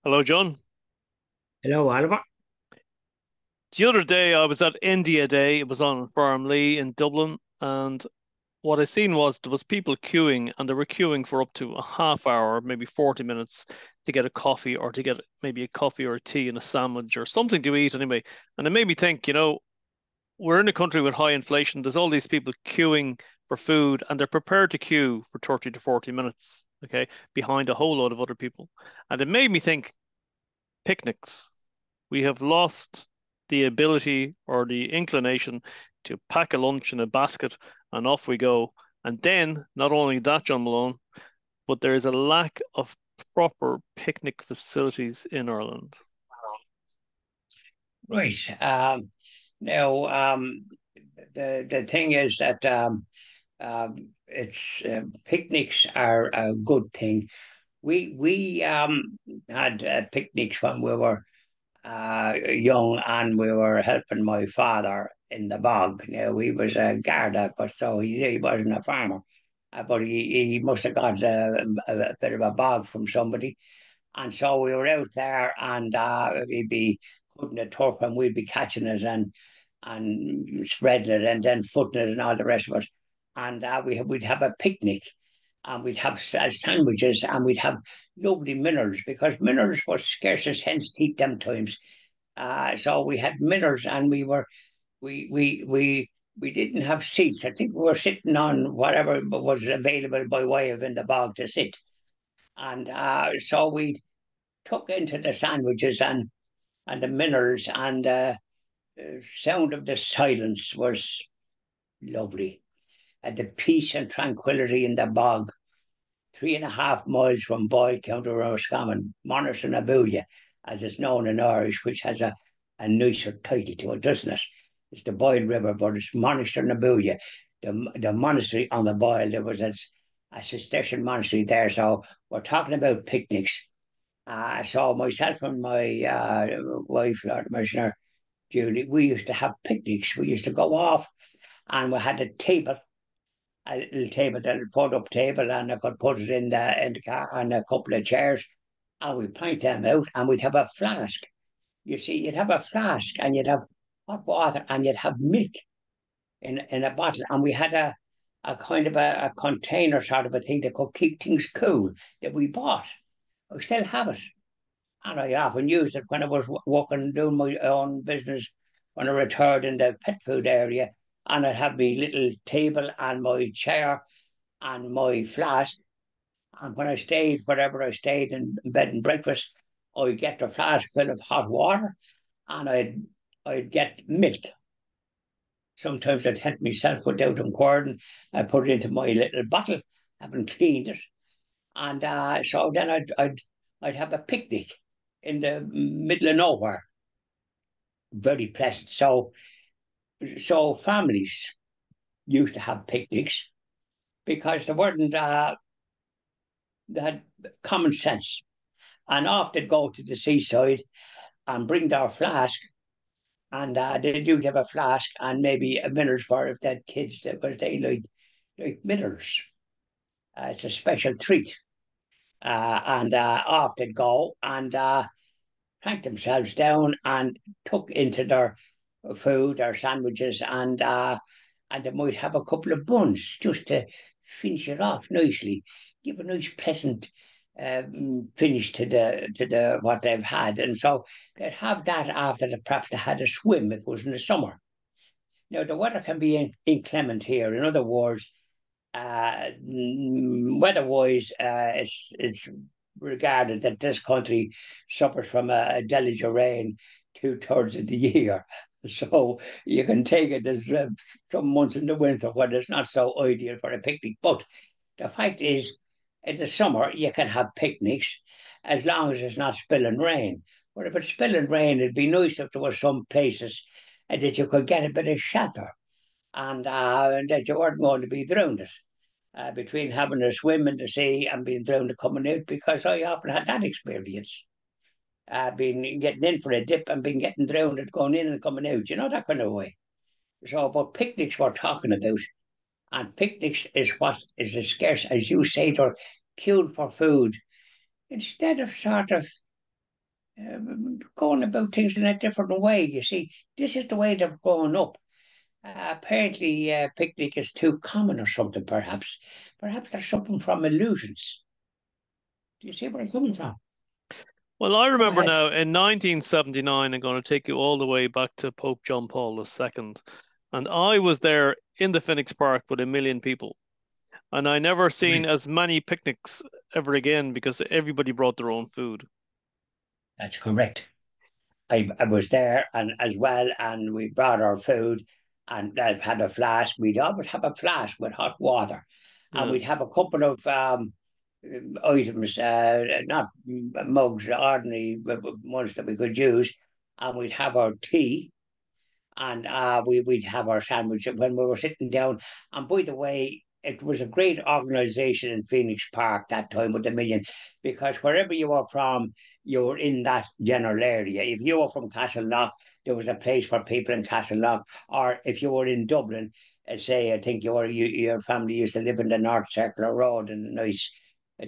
Hello, John. Hello, Oliver. The other day I was at India Day. It was on Farm Lee in Dublin, and what I seen was there was people queuing, and they were queuing for up to a half hour, maybe 40 minutes to get a coffee or to get maybe a coffee or a tea and a sandwich or something to eat anyway. And it made me think, we're in a country with high inflation. There's all these people queuing for food, and they're prepared to queue for 30 to 40 minutes, okay, behind a whole load of other people. And it made me think picnics. We have lost the ability or the inclination to pack a lunch in a basket and off we go. And then, not only that, John Malone, but there is a lack of proper picnic facilities in Ireland. Right. Now, the thing is that it's picnics are a good thing. We had picnics when we were young, and we were helping my father in the bog. Now he was a Garda, but so he wasn't a farmer, but he must have got a bit of a bog from somebody. And so we were out there, and he'd be putting the turf, and we'd be catching it and spreading it, and then footing it, and all the rest of it. And we'd have a picnic, and we'd have sandwiches, and we'd have lovely minerals, because minerals was scarce as hens teeth them times. So we had minerals, and we didn't have seats. I think we were sitting on whatever was available by way of in the bog to sit. And so we took into the sandwiches and the minerals, and the sound of the silence was lovely. And the peace and tranquility in the bog, 3.5 miles from Boyle, County Roscommon, Monash and Abulia, as it's known in Irish, which has a nicer title to it, doesn't it? It's the Boyle River, but it's Monash and Abulia. The monastery on the Boyle, there was a Cistercian monastery there. So we're talking about picnics. So myself and my wife, Lord Commissioner Julie, we used to have picnics. We used to go off, and we had a little table, a photo up table, and I could put it in the car, and a couple of chairs, and we'd pint them out, and we'd have a flask. You see, you'd have a flask, and you'd have hot water, and you'd have milk in a bottle, and we had a kind of a container sort of a thing that could keep things cool that we bought. I still have it. And I often used it when I was working, doing my own business, when I retired in the pet food area. And I'd have my little table and my chair and my flask. And when I stayed, wherever I stayed in bed and breakfast, I'd get the flask full of hot water, and I'd get milk. Sometimes I'd help myself without inquiring. I put it into my little bottle, having cleaned it. And so then I'd have a picnic in the middle of nowhere. Very pleasant. So families used to have picnics because they had common sense, and often go to the seaside and bring their flask, and they do have a flask and maybe a minerals for if they had kids that because they like minerals. It's a special treat, and off they go and planked themselves down and took into their food or sandwiches, and they might have a couple of buns just to finish it off nicely, give a nice pleasant finish to the what they've had, and so they'd have that after perhaps they had a swim if it was in the summer. Now the weather can be inclement here. In other words, weather-wise, it's regarded that this country suffers from a deluge of rain 2/3 of the year. So you can take it as some months in the winter when it's not so ideal for a picnic. But the fact is, in the summer, you can have picnics as long as it's not spilling rain. But if it's spilling rain, it'd be nice if there were some places that you could get a bit of shelter, and that you weren't going to be drowned between having a swim in the sea and being drowned and coming out, because I often had that experience. Been getting in for a dip and been getting drowned and going in and coming out, that kind of way. So, but picnics we're talking about, and picnics is what is as scarce as you say, they're queued for food. Instead of sort of going about things in a different way. You see, this is the way they've grown up. Apparently, picnic is too common or something, perhaps. Perhaps there's something from illusions. Do you see where I'm coming from? Well, I Go remember ahead. now in 1979, I'm going to take you all the way back to Pope John Paul II. And I was there in the Phoenix Park with a million people. And I never seen Right. as many picnics ever again because everybody brought their own food. That's correct. I was there and as well, and we brought our food, and I've had a flask. We'd always have a flask with hot water, and Yeah. we'd have a couple of items, not mugs, ordinary ones that we could use, and we'd have our tea, and we'd have our sandwich when we were sitting down. And by the way, it was a great organisation in Phoenix Park that time with the million, because wherever you were from, you were in that general area. If you were from Castleknock, there was a place for people in Castleknock, or if you were in Dublin, say I think your family used to live in the North Circular Road in a nice a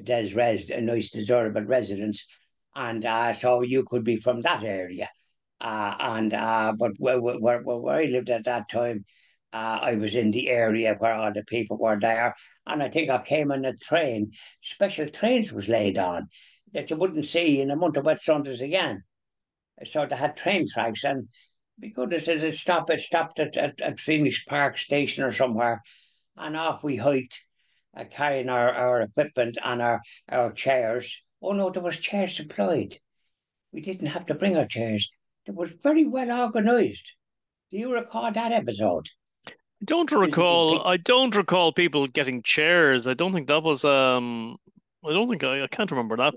nice desirable residence, and so you could be from that area. And but where I lived at that time, I was in the area where all the people were there, and I think I came on a train. Special trains was laid on that you wouldn't see in a month of wet Sundays again. So they had train tracks, and because it stopped at Phoenix Park Station or somewhere, and off we hiked, carrying our equipment and our chairs. Oh no, there was chairs supplied. We didn't have to bring our chairs. It was very well organised. Do you recall that episode? Visiting pic. I don't recall people getting chairs. I don't think that was I don't think I can't remember that.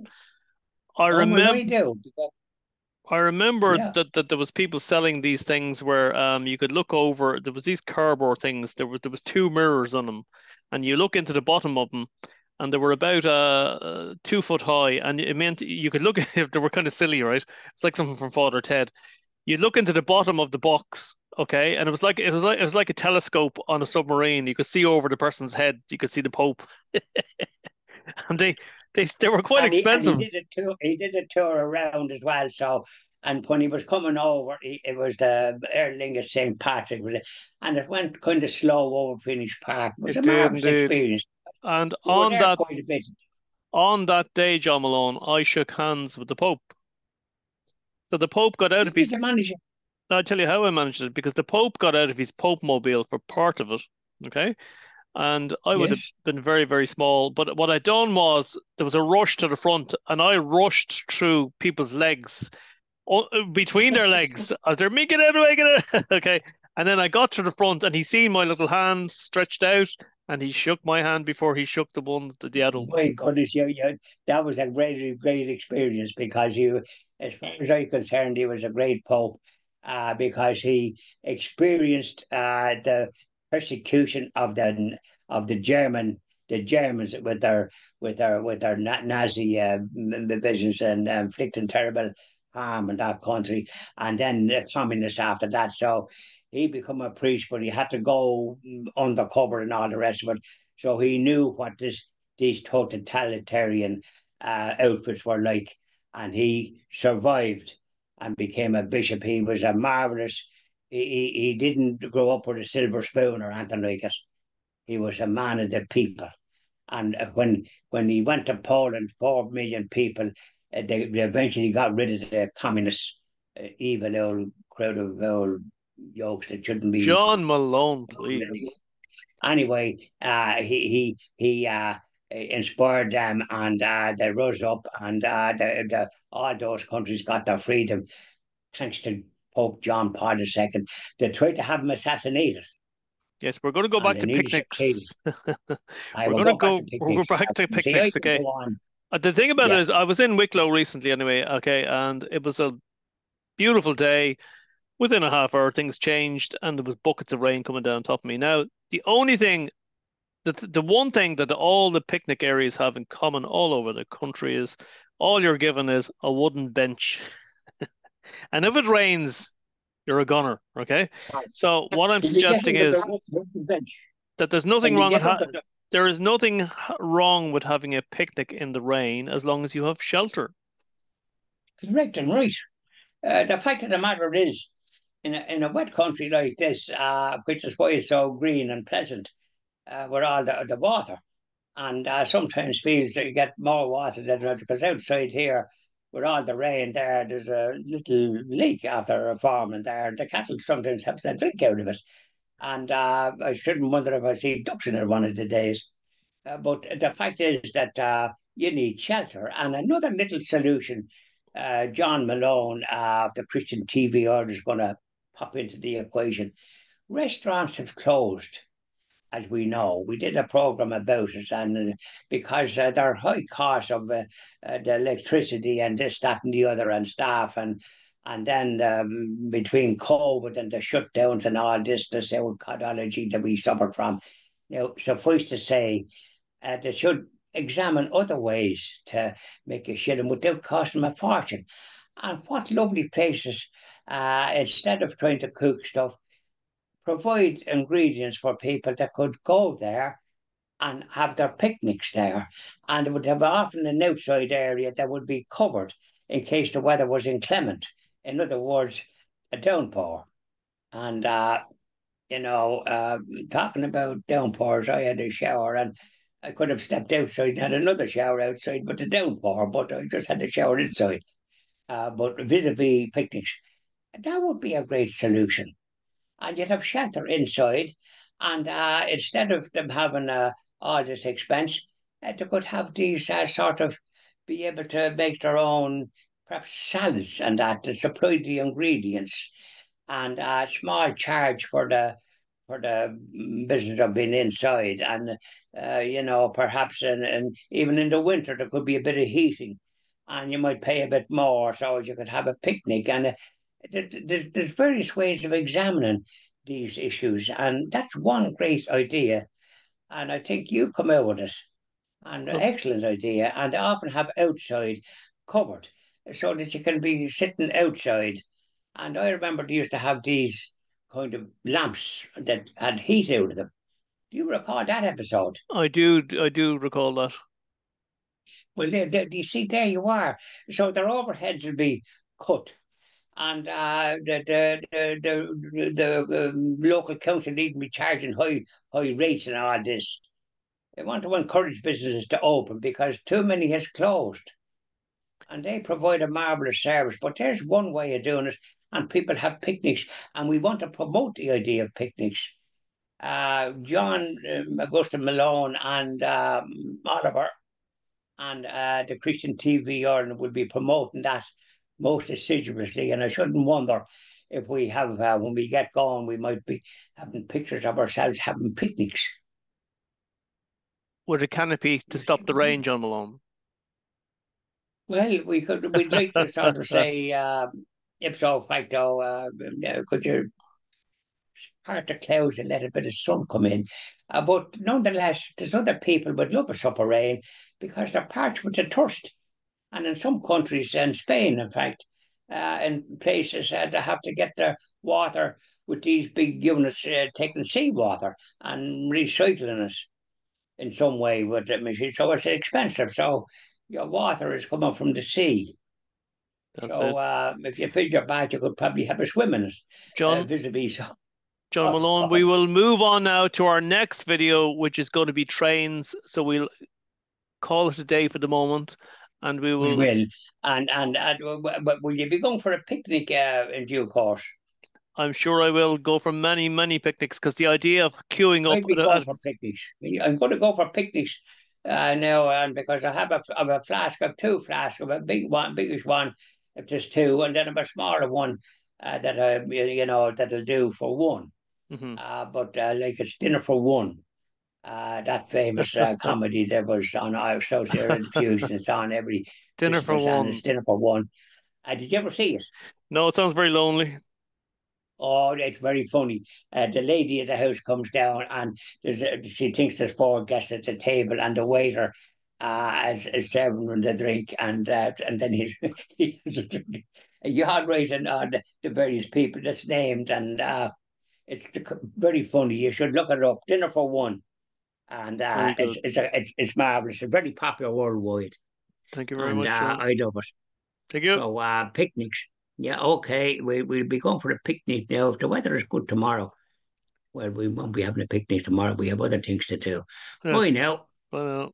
I Oh, well, I remember do. Because, I remember yeah, that there was people selling these things where you could look over. There was these cardboard things. There was two mirrors on them, and you look into the bottom of them, and they were about 2 foot high, and it meant you could look if they were kind of silly, right? It's like something from Father Ted. You'd look into the bottom of the box, okay, and it was like a telescope on a submarine. You could see over the person's head. You could see the Pope, and they were quite and he expensive. did a tour. He did a tour around as well. So, and when he was coming over, it was the Aer Lingus St. Patrick, and it went kind of slow over Phoenix Park. It was It a did marvelous indeed. experience. And We were there quite a bit. on that day, John Malone, I shook hands with the Pope. So the Pope got out of How his. did you manage it? I'll tell you how I managed it because the Pope got out of his Pope mobile for part of it. Okay. And I would have Yes. been very, very small. But what I'd done was there was a rush to the front, and I rushed through people's legs, between their legs. I was there, make it out, make it out. Okay. And then I got to the front, and he seen my little hand stretched out, and he shook my hand before he shook the adult. My goodness, that was a great, great experience because as far as I'm concerned, he was a great pope because he experienced the persecution of the Germans with their Nazi business and inflicting terrible harm in that country, and then the communists after that. So he became a priest, but he had to go undercover and all the rest of it. So he knew what these totalitarian outfits were like, and he survived and became a bishop. He was a marvelous. He didn't grow up with a silver spoon or anything like it. He was a man of the people. And when he went to Poland, 4 million people, they eventually got rid of the communist, evil old crowd of old yokes that shouldn't be. John Malone, please. Anyway, he inspired them, and they rose up, and all those countries got their freedom thanks to Pope John Paul II. They tried to have him assassinated, Yes, we're going to go and back they to nearly succeeded. picnics. I We're will going to go back to go. We'll go picnics. back to You see, I picnics. can Okay. go on. The thing about it Yeah, is, I was in Wicklow recently, anyway. Okay, and it was a beautiful day. Within a half hour, things changed, and there was buckets of rain coming down on top of me. Now, the only thing, the one thing that all the picnic areas have in common all over the country is all you're given is a wooden bench, and if it rains, you're a gunner. Okay, so what I'm can you get suggesting under is the bench? that Can you get under the there is nothing wrong with having a picnic in the rain as long as you have shelter. correct and right. The fact of the matter is, in a wet country like this, which is why it's so green and pleasant, with all the water, and sometimes feels that you get more water than that because outside here, with all the rain there, there's a little leak after a farming there. And the cattle sometimes have to drink out of it. And I shouldn't wonder if I see ducks in it one of the days. But the fact is that you need shelter. And another little solution, John Malone of the Christian TV Order is going to pop into the equation. Restaurants have closed, as we know. We did a program about it, and because there are high costs of the electricity and this, that, and the other, and staff, and then between COVID and the shutdowns and all this, the psychology that we suffered from, suffice to say, they should examine other ways to make a shilling without costing them a fortune. And what lovely places, instead of trying to cook stuff, provide ingredients for people that could go there and have their picnics there. And it would have often an outside area that would be covered in case the weather was inclement. In other words, a downpour. And, talking about downpours, I had a shower and I could have stepped outside and had another shower outside, but the downpour, but I just had the shower inside. But vis-a-vis picnics, that would be a great solution, and you'd have shelter inside. And instead of them having all this expense, they could have these sort of be able to make their own perhaps salads and that to supply the ingredients, and a small charge for the business of being inside. And perhaps even in the winter there could be a bit of heating, and you might pay a bit more so you could have a picnic. And there's various ways of examining these issues, and that's one great idea. And I think you come out with it, and an Well, excellent idea. And they often have outside covered so that you can be sitting outside. And I remember they used to have these kind of lamps that had heat out of them. Do you recall that episode? I do recall that. Well, you see, there you are. So their overheads will be cut, and the local council need to be charging high rates and all this. They want to encourage businesses to open because too many has closed, and they provide a marvelous service. But there's one way of doing it, and people have picnics, and we want to promote the idea of picnics. John Augusta Malone and Oliver and the Christian TV Ireland will be promoting that most assiduously. And I shouldn't wonder if we have, when we get going, we might be having pictures of ourselves having picnics. With a canopy to stop the rain, John Malone. Well, we'd like to sort of say, ipso facto, could you part the clouds and let a bit of sun come in? But nonetheless, there's other people would love a sup of rain because they're parched with the thirst. And in some countries, in Spain, in fact, in places, they have to get their water with these big units taking seawater and recycling it in some way with the machine. So it's expensive. So your water is coming from the sea. That's So it. if you fill your bath, you could probably have a swim in it, John, vis-a-vis. So, John oh Malone, we God, will move on now to our next video, which is going to be trains. So we'll call it a day for the moment, and we we will. will. But will you be going for a picnic in due course? I'm sure I will go for many, many picnics because the idea of queuing up I'd be going for picnics. I'm going to go for picnics now, and because I have a flask, of two flasks, of a big one, biggish one, if there's two, and then I have a smaller one that that'll do for one. Mhm. But like it's dinner for one. That famous comedy that was on our Social Infusion. It's on every Dinner for Christmas, and one. it's dinner for one. Did you ever see it? No, it sounds very lonely. Oh, it's very funny. The lady at the house comes down, and she thinks there's four guests at the table, and the waiter is serving them the drink, and then he's a yard rating on the various people that's named, and it's very funny. You should look it up. Dinner for one, and Very good. it's marvelous. It's very popular worldwide, Thank you very and much, John. I love it. Thank you. So picnics. Yeah, okay. We'll be going for a picnic now. If the weather is good tomorrow, well, we won't be having a picnic tomorrow. We have other things to do. Bye Yes. now. Bye now.